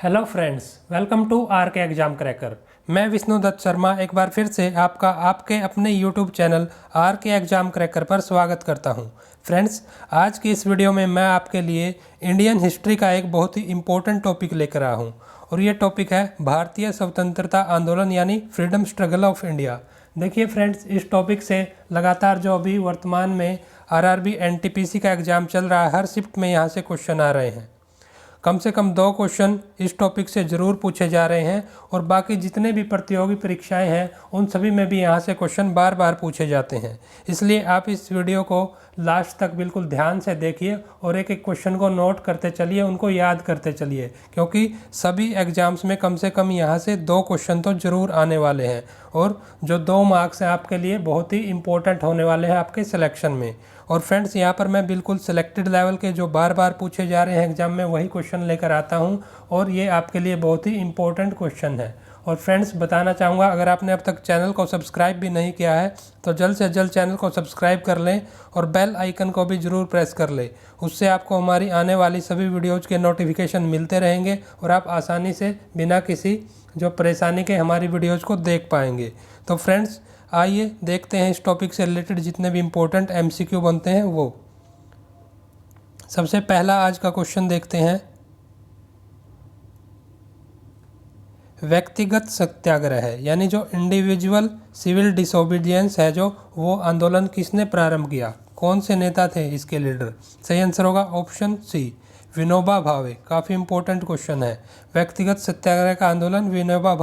Hello friends, welcome to R K exam cracker. मैं विष्णु दत्त शर्मा एक बार फिर से आपका आपके अपने YouTube channel are K exam cracker पर स्वागत करता हूं। फ्रेंड्स, आज की इस वीडियो में मैं आपके लिए इंडियन हिस्ट्री का एक बहुत ही इम्पोर्टेंट टॉपिक लेकर आया हूं और ये टॉपिक है भारतीय स्वतंत्रता आंदोलन यानी फ्रीडम स्ट्रगल ऑफ इंडिया। देखिए फ्रेंड्स, इस टॉपिक से लगातार जो अभी वर्तमान में आरआरबी एनटीपीसी का एग्ज़ाम चल रहा है, हर शिफ्ट में यहाँ से क्वेश्चन आ रहे हैं। कम से कम 2 क्वेश्चन इस टॉपिक से ज़रूर पूछे जा रहे हैं और बाकी जितने भी प्रतियोगी परीक्षाएं हैं उन सभी में भी यहाँ से क्वेश्चन बार बार पूछे जाते हैं। इसलिए आप इस वीडियो को लास्ट तक बिल्कुल ध्यान से देखिए और एक एक क्वेश्चन को नोट करते चलिए, उनको याद करते चलिए, क्योंकि सभी एग्जाम्स में कम से कम यहाँ से 2 क्वेश्चन तो ज़रूर आने वाले हैं और जो 2 मार्क्स हैं आपके लिए बहुत ही इंपॉर्टेंट होने वाले हैं आपके सिलेक्शन में। और फ्रेंड्स, यहाँ पर मैं बिल्कुल सिलेक्टेड लेवल के जो बार बार पूछे जा रहे हैं एग्जाम में वही क्वेश्चन लेकर आता हूँ और ये आपके लिए बहुत ही इंपॉर्टेंट क्वेश्चन है। और फ्रेंड्स, बताना चाहूँगा, अगर आपने अब तक चैनल को सब्सक्राइब भी नहीं किया है तो जल्द से जल्द चैनल को सब्सक्राइब कर लें और बेल आइकन को भी ज़रूर प्रेस कर लें। उससे आपको हमारी आने वाली सभी वीडियोज़ के नोटिफिकेशन मिलते रहेंगे और आप आसानी से बिना किसी जो परेशानी के हमारी वीडियोज़ को देख पाएंगे। तो फ्रेंड्स, आइए देखते हैं इस टॉपिक से रिलेटेड जितने भी इम्पोर्टेंट एमसीक्यू बनते हैं वो। सबसे पहला आज का क्वेश्चन देखते हैं। व्यक्तिगत सत्याग्रह है यानी जो इंडिविजुअल सिविल डिसोबीडियंस है जो वो आंदोलन किसने प्रारंभ किया, कौन से नेता थे इसके लीडर? सही आंसर होगा ऑप्शन सी, विनोबा भावे। काफ़ी इंपॉर्टेंट क्वेश्चन है। व्यक्तिगत सत्याग्रह का आंदोलन विनोबा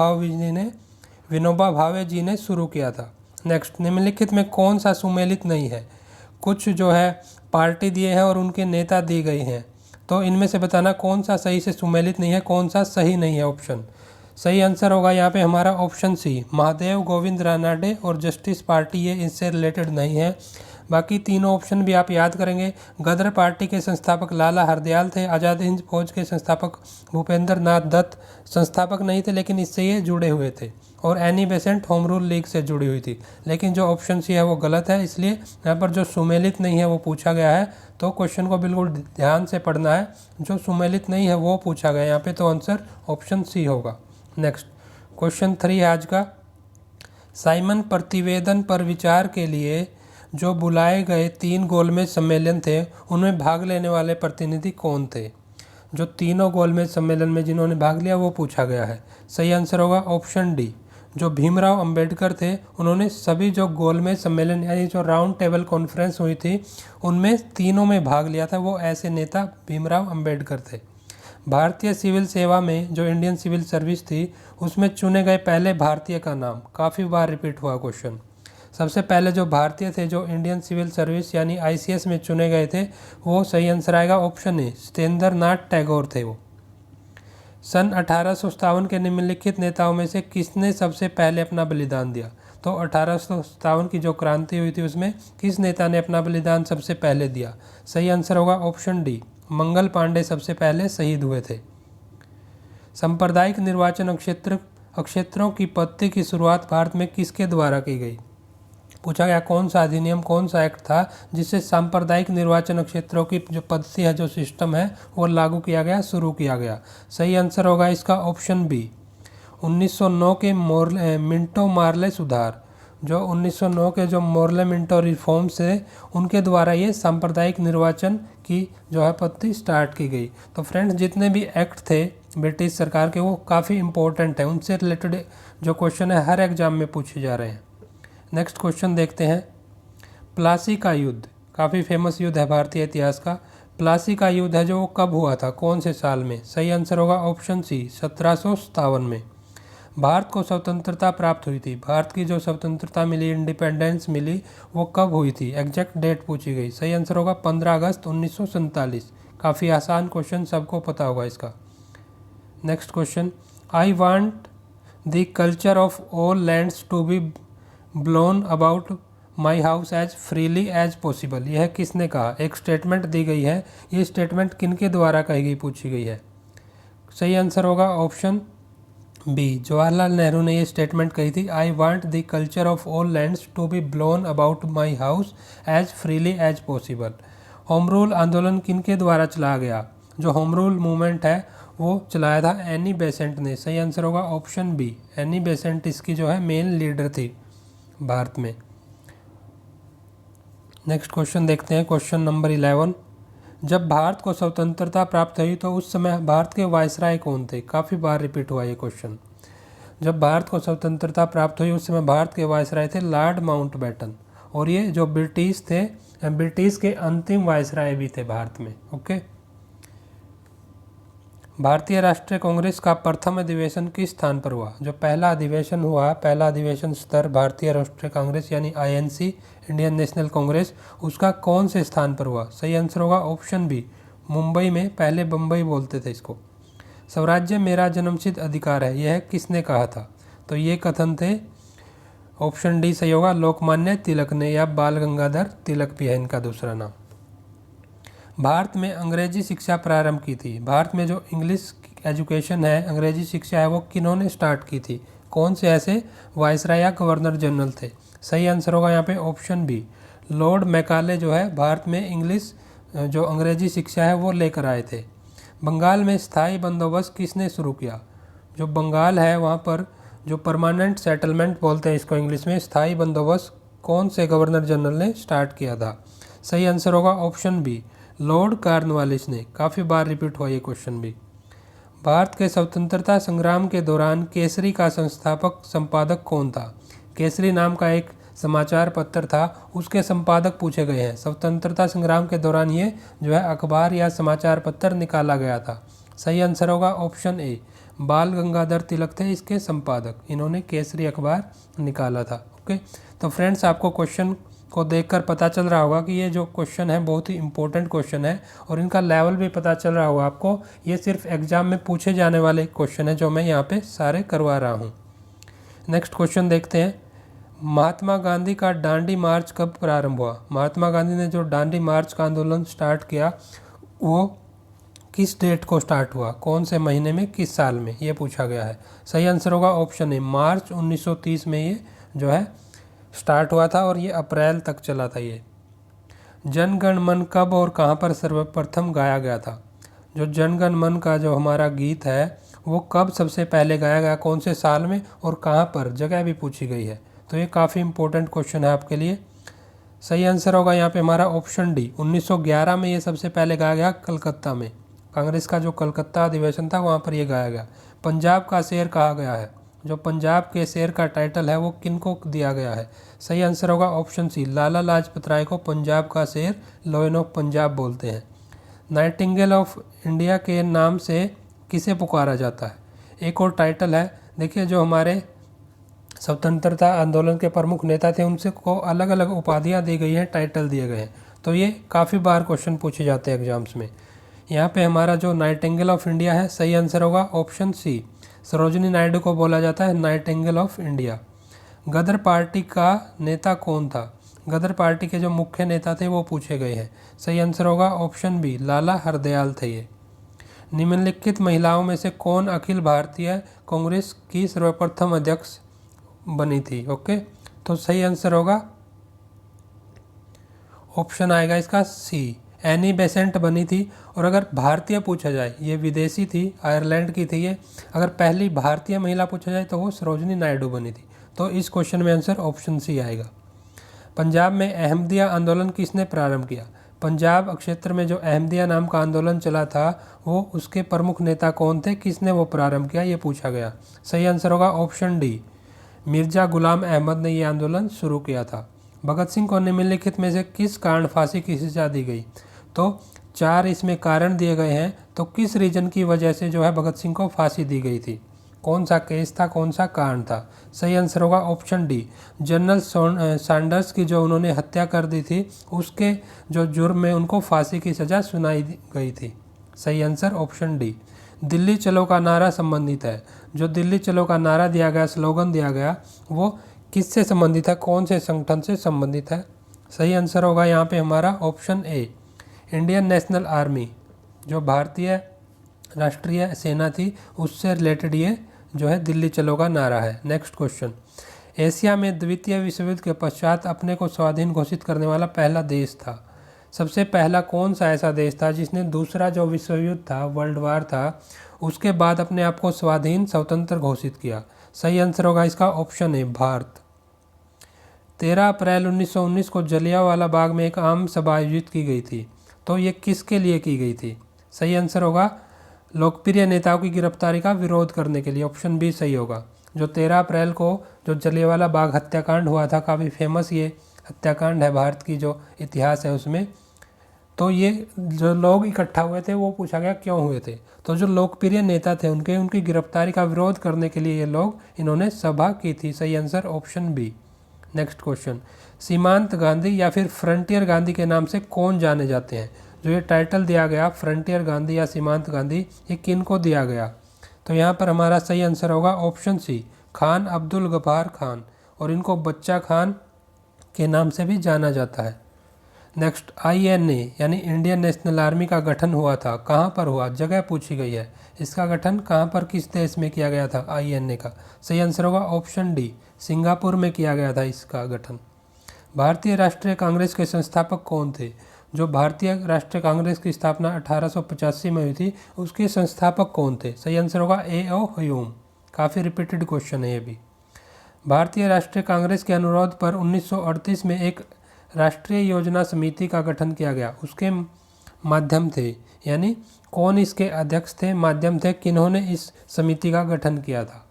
भावे जी ने शुरू किया था। नेक्स्ट, निम्नलिखित में कौन सा सुमेलित नहीं है? कुछ जो है पार्टी दिए हैं और उनके नेता दी गई हैं, तो इनमें से बताना कौन सा सही से सुमेलित नहीं है, कौन सा सही नहीं है ऑप्शन। सही आंसर होगा यहाँ पे हमारा ऑप्शन सी, महादेव गोविंद रानाडे और जस्टिस पार्टी, ये इससे रिलेटेड नहीं है। बाकी तीनों ऑप्शन भी आप याद करेंगे। गदर पार्टी के संस्थापक लाला हरदयाल थे। आज़ाद हिंद फौज के संस्थापक भूपेंद्र नाथ दत्त संस्थापक नहीं थे लेकिन इससे ये जुड़े हुए थे। और Annie Besant home rule league से जुड़ी हुई थी। लेकिन जो ऑप्शन सी है वो गलत है, इसलिए यहाँ पर जो सुमेलित नहीं है वो पूछा गया है। तो क्वेश्चन को बिल्कुल ध्यान से पढ़ना है, जो सुमेलित नहीं है वो पूछा गया यहाँ पे, तो आंसर ऑप्शन सी होगा। नेक्स्ट, क्वेश्चन 3 है आज का। साइमन प्रतिवेदन पर विचार के लिए जो बुलाए गए 3 गोलमेज सम्मेलन थे उनमें भाग लेने वाले प्रतिनिधि कौन थे? जो तीनों गोलमेज सम्मेलन में जिन्होंने भाग लिया वो पूछा गया है। सही आंसर होगा ऑप्शन डी, जो भीमराव अंबेडकर थे। उन्होंने सभी जो गोलमेज सम्मेलन यानी जो राउंड टेबल कॉन्फ्रेंस हुई थी उनमें तीनों में भाग लिया था, वो ऐसे नेता भीमराव अंबेडकर थे। भारतीय सिविल सेवा में जो इंडियन सिविल सर्विस थी उसमें चुने गए पहले भारतीय का नाम, काफ़ी बार रिपीट हुआ क्वेश्चन। सबसे पहले जो भारतीय थे जो इंडियन सिविल सर्विस यानी आईसीएस में चुने गए थे, वो सही आंसर आएगा ऑप्शन ए, सत्येंद्र नाथ टैगोर थे वो। सन 1857 के निम्नलिखित नेताओं में से किसने सबसे पहले अपना बलिदान दिया? तो 1857 की जो क्रांति हुई थी उसमें किस नेता ने अपना बलिदान सबसे पहले दिया? सही आंसर होगा ऑप्शन डी, मंगल पांडे सबसे पहले शहीद हुए थे। सांप्रदायिक निर्वाचन अक्षेत्रों की पद्धति की शुरुआत भारत में किसके द्वारा की गई? पूछा गया कौन सा अधिनियम, कौन सा एक्ट था जिससे सांप्रदायिक निर्वाचन क्षेत्रों की जो पद्धति है, जो सिस्टम है वो लागू किया गया, शुरू किया गया। सही आंसर होगा इसका ऑप्शन बी, 1909 के मिंटो मार्ले सुधार। जो 1909 के जो मोर्ले मिंटो रिफॉर्म्स थे उनके द्वारा ये सांप्रदायिक निर्वाचन की जो है पद्धति स्टार्ट की गई। तो फ्रेंड्स, जितने भी एक्ट थे ब्रिटिश सरकार के वो काफ़ी इंपॉर्टेंट है, उनसे रिलेटेड जो क्वेश्चन है हर एग्जाम में पूछे जा रहे हैं। नेक्स्ट क्वेश्चन देखते हैं। प्लासी का युद्ध काफ़ी फेमस युद्ध है भारतीय इतिहास का। प्लासी का युद्ध है जो वो कब हुआ था, कौन से साल में? सही आंसर होगा ऑप्शन सी, 1757 में। भारत को स्वतंत्रता प्राप्त हुई थी। भारत की जो स्वतंत्रता मिली, इंडिपेंडेंस मिली, वो कब हुई थी? एग्जैक्ट डेट पूछी गई। सही आंसर होगा 15 अगस्त 1947। काफ़ी आसान क्वेश्चन, सबको पता होगा इसका। Next question, I want the culture of all lands to be blown about my house as freely as possible. यह किसने कहा? एक स्टेटमेंट दी गई है, ये स्टेटमेंट किनके द्वारा कही गई, पूछी गई है। सही आंसर होगा ऑप्शन बी, जवाहरलाल नेहरू ने ये स्टेटमेंट कही थी, I want the culture of all lands to be blown about my house as freely as possible. Home rule आंदोलन किनके द्वारा चलाया गया? जो होम रूल मूवमेंट है वो चलाया था एनी बेसेंट ने। सही आंसर होगा ऑप्शन बी, एनी बेसेंट इसकी जो है मेन लीडर थी भारत में। नेक्स्ट क्वेश्चन देखते हैं, क्वेश्चन नंबर 11। जब भारत को स्वतंत्रता प्राप्त हुई तो उस समय भारत के वायसराय कौन थे? काफ़ी बार रिपीट हुआ ये क्वेश्चन। जब भारत को स्वतंत्रता प्राप्त हुई उस समय भारत के वायसराय थे लॉर्ड माउंटबेटन, और ये जो ब्रिटिश थे, ब्रिटिश के अंतिम वायसराय भी थे भारत में। ओके। भारतीय राष्ट्रीय कांग्रेस का प्रथम अधिवेशन किस स्थान पर हुआ? जो पहला अधिवेशन हुआ, पहला अधिवेशन स्तर भारतीय राष्ट्रीय कांग्रेस यानी आईएनसी, इंडियन नेशनल कांग्रेस, उसका कौन से स्थान पर हुआ? सही आंसर होगा ऑप्शन बी, मुंबई में। पहले बम्बई बोलते थे इसको। स्वराज्य मेरा जन्मसिद्ध अधिकार है, यह किसने कहा था? तो ये कथन थे, ऑप्शन डी सही होगा, लोकमान्य तिलक ने, या बाल गंगाधर तिलक भी है इनका दूसरा नाम। भारत में अंग्रेजी शिक्षा प्रारंभ की थी। भारत में जो इंग्लिश एजुकेशन है, अंग्रेजी शिक्षा है, वो किन्होंने स्टार्ट की थी? कौन से ऐसे वायसराय या गवर्नर जनरल थे? सही आंसर होगा यहाँ पे ऑप्शन बी, लॉर्ड मैकाले जो है भारत में इंग्लिश जो अंग्रेजी शिक्षा है वो लेकर आए थे। बंगाल में स्थायी बंदोबस्त किसने शुरू किया? जो बंगाल है वहाँ पर जो परमानेंट सेटलमेंट बोलते हैं इसको इंग्लिश में, स्थायी बंदोबस्त कौन से गवर्नर जनरल ने स्टार्ट किया था? सही आंसर होगा ऑप्शन बी, लॉर्ड कॉर्नवालिस ने। काफ़ी बार रिपीट हुआ ये क्वेश्चन भी। भारत के स्वतंत्रता संग्राम के दौरान केसरी का संस्थापक संपादक कौन था? केसरी नाम का एक समाचार पत्र था, उसके संपादक पूछे गए हैं। स्वतंत्रता संग्राम के दौरान ये जो है अखबार या समाचार पत्र निकाला गया था। सही आंसर होगा ऑप्शन ए, बाल गंगाधर तिलक थे इसके संपादक, इन्होंने केसरी अखबार निकाला था। ओके, तो फ्रेंड्स आपको क्वेश्चन को देखकर पता चल रहा होगा कि ये जो क्वेश्चन है बहुत ही इंपॉर्टेंट क्वेश्चन है, और इनका लेवल भी पता चल रहा होगा आपको। ये सिर्फ एग्जाम में पूछे जाने वाले क्वेश्चन है जो मैं यहाँ पे सारे करवा रहा हूँ। नेक्स्ट क्वेश्चन देखते हैं, महात्मा गांधी का दांडी मार्च कब प्रारंभ हुआ? महात्मा गांधी ने जो दांडी मार्च का आंदोलन स्टार्ट किया वो किस डेट को स्टार्ट हुआ? कौन से महीने में, किस साल में? ये पूछा गया है। सही आंसर होगा ऑप्शन ए, मार्च 1930 में ये जो है स्टार्ट हुआ था और ये अप्रैल तक चला था। ये जन गण मन कब और कहाँ पर सर्वप्रथम गाया गया था? जो जन गण मन का जो हमारा गीत है वो कब सबसे पहले गाया गया, कौन से साल में और कहाँ पर? जगह भी पूछी गई है, तो ये काफ़ी इंपॉर्टेंट क्वेश्चन है आपके लिए। सही आंसर होगा यहाँ पे हमारा ऑप्शन डी, 1911 में ये सबसे पहले गाया गया कलकत्ता में। कांग्रेस का जो कलकत्ता अधिवेशन था वहाँ पर ये गाया गया। पंजाब का शेर कहा गया है, जो पंजाब के शेर का टाइटल है वो किनको दिया गया है? सही आंसर होगा ऑप्शन सी, लाला लाजपत राय को पंजाब का शेर, लॉयन ऑफ पंजाब बोलते हैं। नाइटिंगेल ऑफ इंडिया के नाम से किसे पुकारा जाता है? एक और टाइटल है, देखिए जो हमारे स्वतंत्रता आंदोलन के प्रमुख नेता थे उनसे को अलग अलग उपाधियाँ दी गई हैं, टाइटल दिए गए हैं, तो ये काफ़ी बार क्वेश्चन पूछे जाते हैं एग्जाम्स में। यहाँ पे हमारा जो नाइटिंगेल ऑफ इंडिया है, सही आंसर होगा ऑप्शन सी, सरोजिनी नायडू को बोला जाता है nightingale of India. Ghadar party का नेता कौन था? गदर पार्टी के जो मुख्य नेता थे वो पूछे गए हैं। सही आंसर होगा ऑप्शन बी, लाला हरदयाल थे ये। निम्नलिखित महिलाओं में से कौन अखिल भारतीय कांग्रेस की सर्वप्रथम अध्यक्ष बनी थी? ओके, तो सही आंसर होगा ऑप्शन आएगा इसका सी, एनी बेसेंट बनी थी। और अगर भारतीय पूछा जाए, ये विदेशी थी, आयरलैंड की थी ये, अगर पहली भारतीय महिला पूछा जाए तो वो सरोजिनी नायडू बनी थी। तो इस क्वेश्चन में आंसर ऑप्शन सी आएगा। पंजाब में अहमदिया आंदोलन किसने प्रारंभ किया? पंजाब क्षेत्र में जो अहमदिया नाम का आंदोलन चला था वो उसके प्रमुख नेता कौन थे, किसने वो प्रारंभ किया, ये पूछा गया। सही आंसर होगा ऑप्शन डी, मिर्जा गुलाम अहमद ने ये आंदोलन शुरू किया था। भगत सिंह को निम्नलिखित में से किस कारण फांसी की सजा दी गई? तो 4 इसमें कारण दिए गए हैं, तो किस रीजन की वजह से जो है भगत सिंह को फांसी दी गई थी? कौन सा केस था, कौन सा कारण था? सही आंसर होगा ऑप्शन डी, जनरल सैंडर्स की जो उन्होंने हत्या कर दी थी उसके जो जुर्म में उनको फांसी की सज़ा सुनाई गई थी। सही आंसर ऑप्शन डी। दिल्ली चलो का नारा संबंधित है, जो दिल्ली चलो का नारा दिया गया, स्लोगन दिया गया, वो किससे संबंधित है, कौन से संगठन से संबंधित है? सही आंसर होगा यहाँ पे हमारा option A, Indian national army, जो भारतीय राष्ट्रीय सेना थी उससे रिलेटेड ये जो है दिल्ली चलो का नारा है। नेक्स्ट क्वेश्चन, एशिया में द्वितीय विश्व युद्ध के पश्चात अपने को स्वाधीन घोषित करने वाला पहला देश था। सबसे पहला कौन सा ऐसा देश था जिसने दूसरा जो विश्व युद्ध था, वर्ल्ड वार था, उसके बाद अपने आप को स्वाधीन स्वतंत्र घोषित किया? सही आंसर होगा इसका ऑप्शन ए, भारत। 13 अप्रैल 1919 को जलियांवाला बाग में एक आम सभा आयोजित की गई थी, तो ये किसके लिए की गई थी? सही आंसर होगा लोकप्रिय नेताओं की गिरफ्तारी का विरोध करने के लिए, ऑप्शन बी सही होगा। जो 13 अप्रैल को जो जलियांवाला बाग हत्याकांड हुआ था, काफ़ी फेमस ये हत्याकांड है भारत की जो इतिहास है उसमें, तो ये जो लोग इकट्ठा हुए थे वो पूछा गया क्यों हुए थे, तो जो लोकप्रिय नेता थे उनकी गिरफ्तारी का विरोध करने के लिए ये लोग इन्होंने सभा की थी। सही answer option B. Next question, Seemant Gandhi या फिर फ्रंटियर गांधी के नाम से कौन जाने जाते हैं? जो ये टाइटल दिया गया फ्रंटियर गांधी या सीमांत गांधी, ये किन को दिया गया? तो यहाँ पर हमारा सही आंसर होगा ऑप्शन सी, खान अब्दुल गफ्फार खान, और इनको बच्चा खान के नाम से भी जाना जाता है। नेक्स्ट, INA यानी इंडियन नेशनल आर्मी का गठन हुआ था, कहाँ पर हुआ? जगह पूछी गई है। इसका गठन कहाँ पर, किस देश में किया गया था INA का? सही आंसर होगा ऑप्शन डी, सिंगापुर में किया गया था इसका गठन। भारतीय राष्ट्रीय कांग्रेस के संस्थापक कौन थे? जो भारतीय राष्ट्रीय कांग्रेस की स्थापना 1885 में हुई थी, उसके संस्थापक कौन थे? सही आंसर होगा A.O. ह्यूम। काफ़ी रिपीटेड क्वेश्चन है ये भी। भारतीय राष्ट्रीय कांग्रेस के अनुरोध पर 1938 में एक राष्ट्रीय योजना समिति का गठन किया गया, उसके माध्यम थे, यानी कौन इसके अध्यक्ष थे, माध्यम थे, किन्होंने इस समिति का गठन किया था?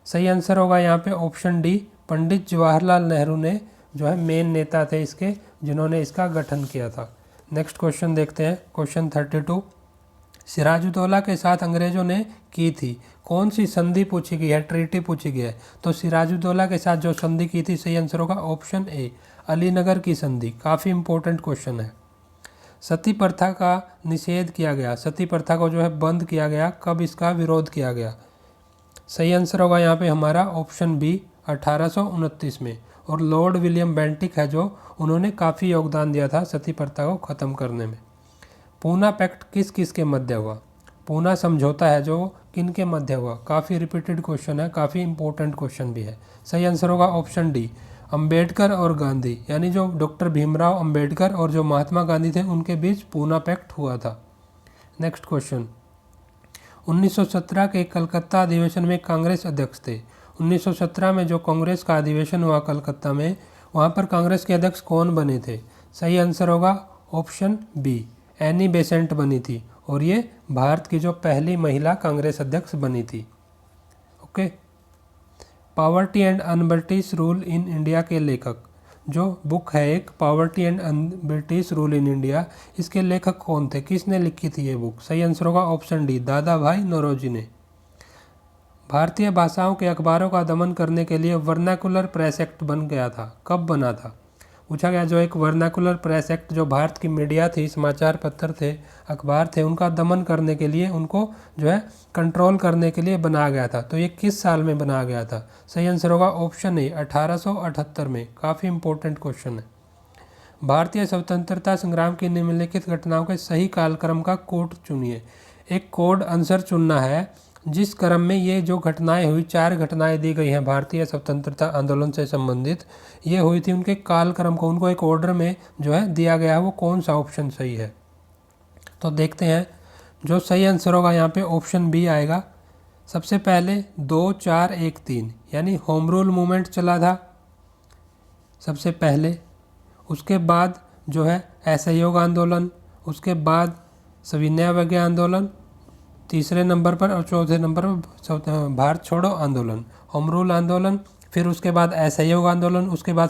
सही आंसर होगा यहाँ पे ऑप्शन डी, पंडित जवाहरलाल नेहरू ने जो है मेन नेता थे इसके, जिन्होंने इसका गठन किया था। नेक्स्ट क्वेश्चन देखते हैं, क्वेश्चन 32, सिराजुद्दौला के साथ अंग्रेजों ने की थी कौन सी संधि पूछी गई है, ट्रीटी पूछी गई है, तो सिराजुद्दौला के साथ जो संधि की थी, सही आंसर होगा ऑप्शन ए, अलीनगर की संधि। काफ़ी इंपॉर्टेंट क्वेश्चन है। सती प्रथा का निषेध किया गया, सती प्रथा को जो है बंद किया गया, कब इसका विरोध किया गया? सही आंसर होगा यहाँ पे हमारा ऑप्शन बी, 1829 में, और लॉर्ड विलियम बेंटिक है जो, उन्होंने काफ़ी योगदान दिया था सती प्रथा को ख़त्म करने में। पूना पैक्ट किस किस के मध्य हुआ? पूना समझौता है जो किन के मध्य हुआ? काफ़ी रिपीटेड क्वेश्चन है, काफ़ी इंपॉर्टेंट क्वेश्चन भी है। सही आंसर होगा ऑप्शन डी, अंबेडकर और गांधी, यानी जो डॉक्टर भीमराव अंबेडकर और जो महात्मा गांधी थे उनके बीच पूना पैक्ट हुआ था। नेक्स्ट क्वेश्चन, 1917 के कलकत्ता अधिवेशन में कांग्रेस अध्यक्ष थे। 1917 में जो कांग्रेस का अधिवेशन हुआ कलकत्ता में, वहाँ पर कांग्रेस के अध्यक्ष कौन बने थे? सही आंसर होगा ऑप्शन बी, एनी बेसेंट बनी थी, और ये भारत की जो पहली महिला कांग्रेस अध्यक्ष बनी थी। Okay, poverty and un-British rule in India के लेखक, जो बुक है एक poverty and un-British rule in India, इसके लेखक कौन थे, किसने लिखी थी ये बुक? सही आंसर होगा ऑप्शन डी, दादा भाई नौरोजी ने। भारतीय भाषाओं के अखबारों का दमन करने के लिए वर्नाकुलर प्रेस एक्ट बन गया था, कब बना था? पूछा गया जो एक वर्नाकुलर प्रेस एक्ट, जो भारत की मीडिया थी, समाचार पत्र थे, अखबार थे, उनका दमन करने के लिए, उनको जो है कंट्रोल करने के लिए बनाया गया था, तो ये किस साल में बनाया गया था? सही आंसर होगा ऑप्शन ए, 1878 में। काफ़ी इंपॉर्टेंट क्वेश्चन है। भारतीय स्वतंत्रता संग्राम की निम्नलिखित घटनाओं के सही कालक्रम का कोड चुनिए। एक कोड आंसर चुनना है जिस क्रम में ये जो घटनाएं हुई, 4 घटनाएं दी गई हैं भारतीय स्वतंत्रता आंदोलन से संबंधित, ये हुई थी, उनके कालक्रम को, उनको एक ऑर्डर में जो है दिया गया है, वो कौन सा ऑप्शन सही है? तो देखते हैं, जो सही आंसर होगा यहाँ पे ऑप्शन बी आएगा। सबसे पहले 2, 4, 1, 3 यानी होम रूल मूवमेंट चला था सबसे पहले, उसके बाद जो है असहयोग आंदोलन, उसके बाद सविनय अवज्ञा आंदोलन तीसरे नंबर पर, और चौथे नंबर पर भारत छोड़ो आंदोलन, होम रूल आंदोलन, फिर उसके बाद असहयोग आंदोलन, उसके बाद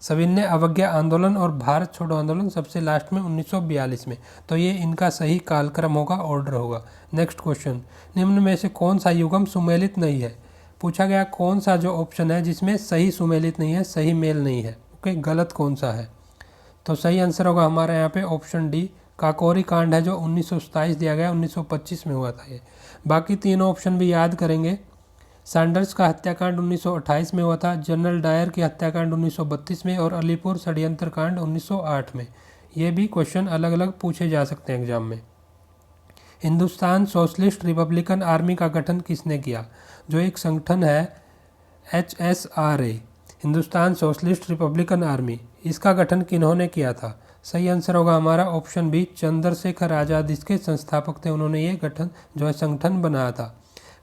सविनय अवज्ञा आंदोलन और भारत छोड़ो आंदोलन सबसे लास्ट में 1942 में। तो ये इनका सही कालक्रम होगा, ऑर्डर होगा। नेक्स्ट क्वेश्चन, निम्न में से कौन सा युग्म सुमेलित नहीं है? पूछा गया कौन सा जो ऑप्शन है जिसमें सही सुमेलित नहीं है, सही मेल नहीं है, ओके, गलत कौन सा है? तो सही आंसर होगा हमारा यहाँ पे ऑप्शन डी, काकोरी कांड है जो 1927 दिया गया, 1925 में हुआ था ये। बाकी तीनों ऑप्शन भी याद करेंगे। सैंडर्स का हत्याकांड 1928 में हुआ था, जनरल डायर की हत्याकांड 1932 में, और अलीपुर षड्यंत्र कांड 1908 में। ये भी क्वेश्चन अलग अलग पूछे जा सकते हैं एग्जाम में। हिंदुस्तान सोशलिस्ट रिपब्लिकन आर्मी का गठन किसने किया? जो एक संगठन है HSRA, Hindustan socialist Republican army, इसका गठन किन्होंने किया था? सही आंसर होगा हमारा ऑप्शन बी, चंद्रशेखर आज़ाद इसके संस्थापक थे। उन्होंने ये गठन जो है संगठन बनाया था।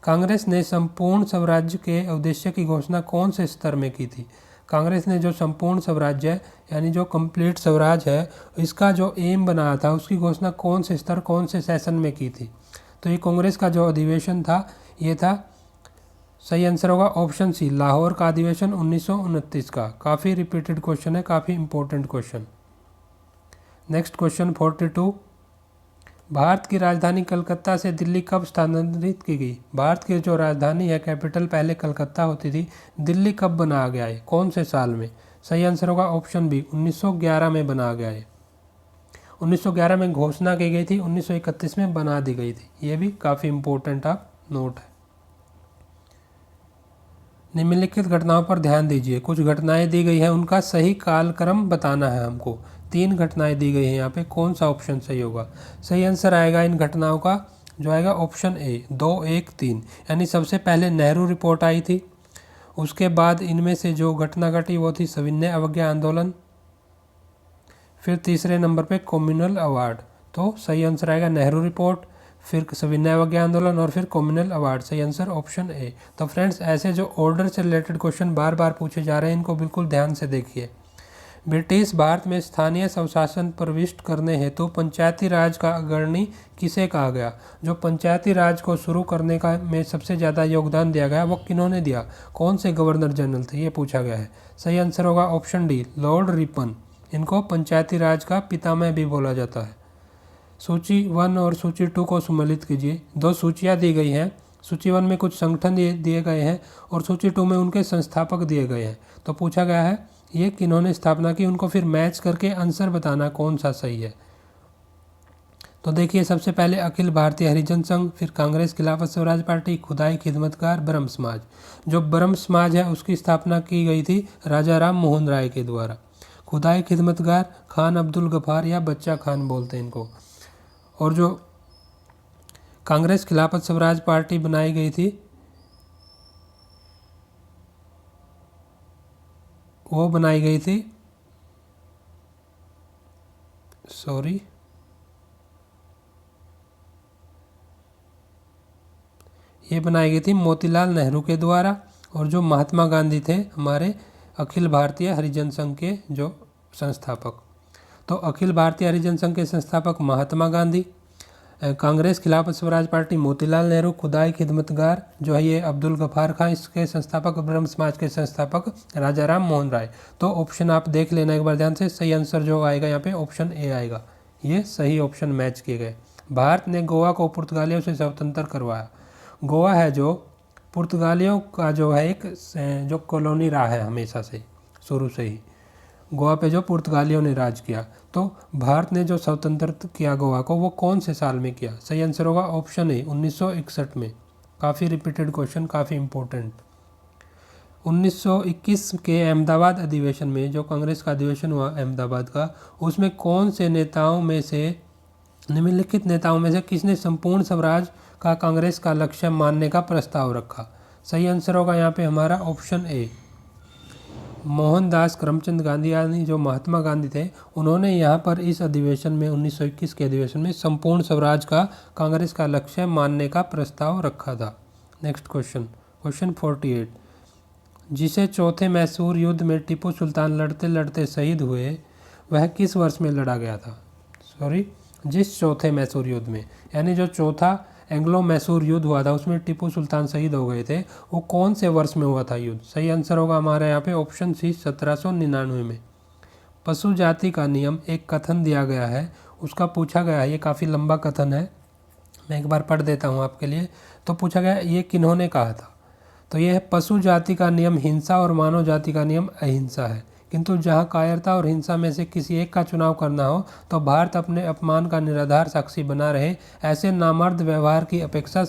कांग्रेस ने संपूर्ण स्वराज्य के उद्देश्य की घोषणा कौन से स्तर में की थी? कांग्रेस ने जो संपूर्ण स्वराज्य है यानी जो कंप्लीट स्वराज है, इसका जो एम बनाया था उसकी घोषणा कौन से स्तर कौन से सेशन में की थी? तो ये कांग्रेस का जो अधिवेशन था ये था, सही आंसर होगा ऑप्शन सी, लाहौर का अधिवेशन 1929 का। काफ़ी रिपीटेड क्वेश्चन है, काफ़ी important question. Next question 42, Bharat की राजधानी कलकत्ता से दिल्ली कब स्थानांतरित की गई? भारत की जो राजधानी है, कैपिटल पहले कलकत्ता होती थी, दिल्ली कब बनाया गया है, कौन से साल में? सही आंसर होगा ऑप्शन बी, 1911 में बनाया गया है। 1911 में घोषणा की गई थी, 1931 में बना दी गई थी। ये भी काफ़ी इंपॉर्टेंट आप नोट है। निम्नलिखित घटनाओं पर ध्यान दीजिए। कुछ घटनाएं दी गई हैं, उनका सही कालक्रम बताना है हमको। 3 घटनाएं दी गई हैं यहाँ पे, कौन सा ऑप्शन सही होगा? सही आंसर आएगा इन घटनाओं का जो आएगा ऑप्शन ए, 2, 1, 3। यानी सबसे पहले नेहरू रिपोर्ट आई थी, उसके बाद इनमें से जो घटना घटी वो थी सविनय अवज्ञा आंदोलन, फिर तीसरे नंबर पे कम्युनल अवार्ड। तो सही आंसर आएगा नेहरू रिपोर्ट, फिर सविनय अवज्ञा आंदोलन और फिर कम्युनल अवार्ड। सही आंसर ऑप्शन ए। तो फ्रेंड्स, ऐसे जो ऑर्डर से रिलेटेड क्वेश्चन बार बार पूछे जा रहे हैं, इनको बिल्कुल ध्यान से देखिए। ब्रिटिश भारत में स्थानीय स्वशासन प्रविष्ट करने हेतु पंचायती राज का अग्रणी किसे कहा गया? जो पंचायती राज को शुरू करने का में सबसे ज़्यादा योगदान दिया गया वो किन्होंने दिया? कौन से गवर्नर जनरल थे, ये पूछा गया है। सही आंसर होगा ऑप्शन डी, लॉर्ड रिपन। इनको पंचायती राज का पितामह भी बोला जाता है। सूची 1 और सूची 2 को सम्मिलित कीजिए। 2 सूचियाँ दी गई हैं। सूची 1 में कुछ संगठन दिए गए हैं और सूची 2 में उनके संस्थापक दिए गए हैं। तो पूछा गया है ये किन्होंने स्थापना की, उनको फिर मैच करके आंसर बताना कौन सा सही है। तो देखिए, सबसे पहले अखिल भारतीय हरिजन संघ, फिर कांग्रेस, खिलाफत स्वराज पार्टी, खुदाई खिदमतगार, ब्रह्म समाज। जो ब्रह्म समाज है उसकी स्थापना की गई थी राजा राम मोहन राय के द्वारा। खुदाई खिदमतगार खान अब्दुल गफार या बच्चा खान बोलते हैं इनको। और जो कांग्रेस खिलाफत स्वराज पार्टी बनाई गई थी वो बनाई गई थी ये बनाई गई थी मोतीलाल नेहरू के द्वारा। और जो महात्मा गांधी थे हमारे अखिल भारतीय हरिजन संघ के जो संस्थापक। तो अखिल भारतीय हरिजन संघ के संस्थापक महात्मा गांधी, कांग्रेस खिलाफत स्वराज पार्टी मोतीलाल नेहरू, खुदाई खिदमतगार जो है ये अब्दुल गफार खां, इसके संस्थापक, ब्रह्म समाज के संस्थापक राजा राम मोहन राय। तो ऑप्शन आप देख लेना एक बार ध्यान से। सही आंसर जो आएगा यहाँ पे ऑप्शन ए आएगा। ये सही ऑप्शन मैच किए गए। भारत ने गोवा को पुर्तगालियों से स्वतंत्र करवाया। गोवा है जो पुर्तगालियों का जो है एक जो कॉलोनी रहा है हमेशा से, शुरू से ही गोवा पे जो पुर्तगालियों ने राज किया। तो भारत ने जो स्वतंत्र किया गोवा को, वो कौन से साल में किया? सही आंसर होगा ऑप्शन ए, 1961 में। काफ़ी रिपीटेड क्वेश्चन, काफ़ी इंपॉर्टेंट। 1921 के अहमदाबाद अधिवेशन में, जो कांग्रेस का अधिवेशन हुआ अहमदाबाद का, उसमें कौन से नेताओं में से, निम्नलिखित नेताओं में से किसने संपूर्ण स्वराज का कांग्रेस का लक्ष्य मानने का प्रस्ताव रखा? सही आंसर होगा यहाँ पे हमारा ऑप्शन ए, मोहनदास करमचंद गांधी, यानी जो महात्मा गांधी थे, उन्होंने यहाँ पर इस अधिवेशन में 1921 के अधिवेशन में संपूर्ण स्वराज का कांग्रेस का लक्ष्य मानने का प्रस्ताव रखा था। नेक्स्ट क्वेश्चन, क्वेश्चन 48, जिसे चौथे मैसूर युद्ध में टीपू सुल्तान लड़ते लड़ते शहीद हुए, वह किस वर्ष में लड़ा गया था? जिस चौथे मैसूर युद्ध में, यानी जो चौथा एंग्लो मैसूर युद्ध हुआ था उसमें टीपू सुल्तान शहीद हो गए थे, वो कौन से वर्ष में हुआ था युद्ध? सही आंसर होगा हमारे यहाँ पे ऑप्शन सी, 1799 में। पशु जाति का नियम एक कथन दिया गया है, उसका पूछा गया है। ये काफ़ी लंबा कथन है, मैं एक बार पढ़ देता हूँ आपके लिए। तो पूछा गया ये किन्होंने कहा था? तो ये है, पशु जाति का नियम हिंसा और मानव जाति का नियम अहिंसा है, किंतु जहाँ कायरता और हिंसा में से किसी एक का चुनाव करना हो तो भारत अपने अपमान का निराधार साक्षी बना रहे। ऐसे नामर्द व्यवहार की अपेक्षा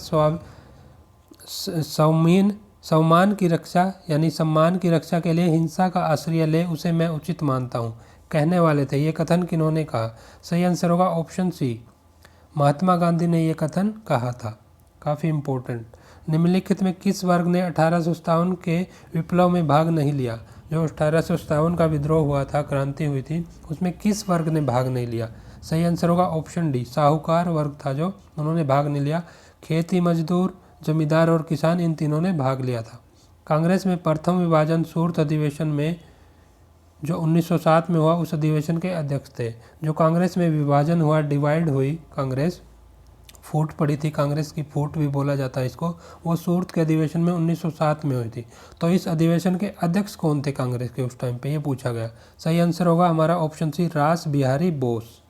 सम्मान की रक्षा यानी सम्मान की रक्षा के लिए हिंसा का आश्रय ले, उसे मैं उचित मानता हूँ, कहने वाले थे। ये कथन किन्होंने कहा? सही आंसर होगा ऑप्शन सी, महात्मा गांधी ने ये कथन कहा था। काफ़ी इम्पोर्टेंट। निम्नलिखित में किस वर्ग ने 1857 के विप्लव में भाग नहीं लिया? जो 1857 का विद्रोह हुआ था, क्रांति हुई थी, उसमें किस वर्ग ने भाग नहीं लिया? सही आंसर होगा ऑप्शन डी, साहूकार वर्ग था जो, उन्होंने भाग नहीं लिया। खेती मजदूर, जमींदार और किसान, इन तीनों ने भाग लिया था। कांग्रेस में प्रथम विभाजन सूरत अधिवेशन में जो 1907 में हुआ, उस अधिवेशन के अध्यक्ष थे। जो कांग्रेस में विभाजन हुआ, डिवाइड हुई कांग्रेस, फूट पड़ी थी कांग्रेस की, फूट भी बोला जाता है इसको, वो सूरत के अधिवेशन में 1907 में हुई थी। तो इस अधिवेशन के अध्यक्ष कौन थे कांग्रेस के उस टाइम पे, ये पूछा गया। सही आंसर होगा हमारा ऑप्शन सी, रास बिहारी बोस।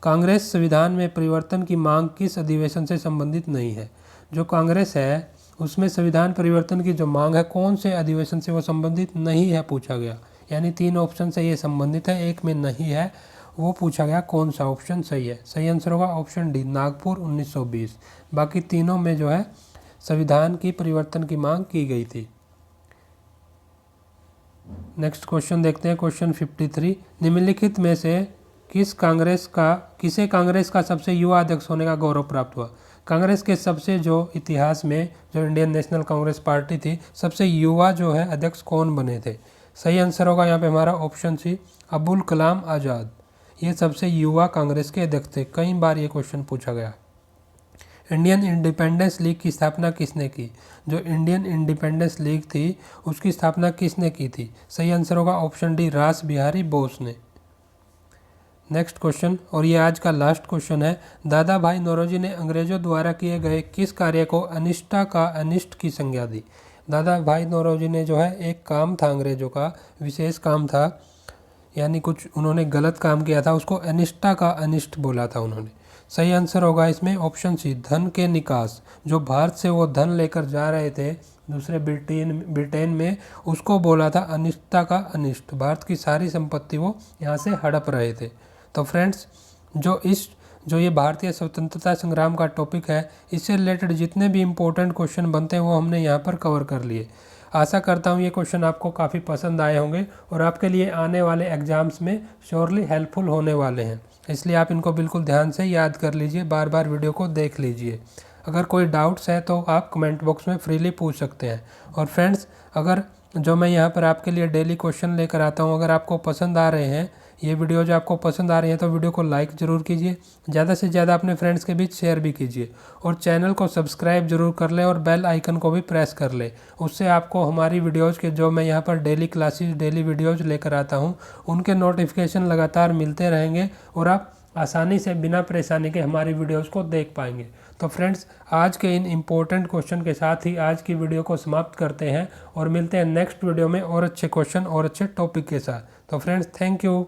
कांग्रेस संविधान में परिवर्तन की मांग किस अधिवेशन से संबंधित नहीं है? जो कांग्रेस है उसमें संविधान परिवर्तन की जो मांग है, कौन से अधिवेशन से वो संबंधित नहीं है पूछा गया। यानी 3 ऑप्शन से ये संबंधित है, एक में नहीं है, वो पूछा गया कौन सा ऑप्शन सही है। सही आंसर होगा ऑप्शन डी, नागपुर 1920। बाकी तीनों में जो है संविधान की परिवर्तन की मांग की गई थी। नेक्स्ट क्वेश्चन देखते हैं, क्वेश्चन 53। निम्नलिखित में से किसे कांग्रेस का सबसे युवा अध्यक्ष होने का गौरव प्राप्त हुआ? कांग्रेस के सबसे जो इतिहास में जो इंडियन नेशनल कांग्रेस पार्टी थी, सबसे युवा जो है अध्यक्ष कौन बने थे? सही आंसर होगा यहाँ पे हमारा ऑप्शन सी, अबुल कलाम आज़ाद। ये सबसे युवा कांग्रेस के अध्यक्ष थे। कई बार ये क्वेश्चन पूछा गया। इंडियन इंडिपेंडेंस लीग की स्थापना किसने की? जो इंडियन इंडिपेंडेंस लीग थी उसकी स्थापना किसने की थी? सही आंसर होगा ऑप्शन डी, रास बिहारी बोस ने। नेक्स्ट क्वेश्चन, और ये आज का लास्ट क्वेश्चन है। दादा भाई नौरोजी ने अंग्रेजों द्वारा किए गए किस कार्य को अनिष्टा का अनिष्ट की संज्ञा दी? दादा भाई नौरोजी ने जो है, एक काम था अंग्रेजों का, विशेष काम था, यानी कुछ उन्होंने गलत काम किया था, उसको अनिष्टा का अनिष्ट बोला था उन्होंने। सही आंसर होगा इसमें ऑप्शन सी, धन के निकास। जो भारत से वो धन लेकर जा रहे थे दूसरे ब्रिटेन में, उसको बोला था अनिष्टता का अनिष्ट। भारत की सारी संपत्ति वो यहाँ से हड़प रहे थे। तो फ्रेंड्स, जो ये भारतीय स्वतंत्रता संग्राम का टॉपिक है, इससे रिलेटेड जितने भी इम्पोर्टेंट क्वेश्चन बनते हैं वो हमने यहाँ पर कवर कर लिए। आशा करता हूँ ये क्वेश्चन आपको काफ़ी पसंद आए होंगे और आपके लिए आने वाले एग्जाम्स में श्योरली हेल्पफुल होने वाले हैं। इसलिए आप इनको बिल्कुल ध्यान से याद कर लीजिए, बार बार वीडियो को देख लीजिए। अगर कोई डाउट्स है तो आप कमेंट बॉक्स में फ्रीली पूछ सकते हैं। और फ्रेंड्स, अगर जो मैं यहाँ पर आपके लिए डेली क्वेश्चन लेकर आता हूँ, अगर आपको पसंद आ रहे हैं ये वीडियो, जो आपको पसंद आ रही है, तो वीडियो को लाइक ज़रूर कीजिए, ज़्यादा से ज़्यादा अपने फ्रेंड्स के बीच शेयर भी कीजिए और चैनल को सब्सक्राइब जरूर कर लें और बेल आइकन को भी प्रेस कर लें। उससे आपको हमारी वीडियोज़ के, जो मैं यहाँ पर डेली क्लासेस, डेली वीडियोज़ लेकर आता हूँ, उनके नोटिफिकेशन लगातार मिलते रहेंगे और आप आसानी से बिना परेशानी के हमारी वीडियोज़ को देख पाएंगे। तो फ्रेंड्स, आज के इन इम्पोर्टेंट क्वेश्चन के साथ ही आज की वीडियो को समाप्त करते हैं और मिलते हैं नेक्स्ट वीडियो में और अच्छे क्वेश्चन और अच्छे टॉपिक के साथ। तो फ्रेंड्स, थैंक यू।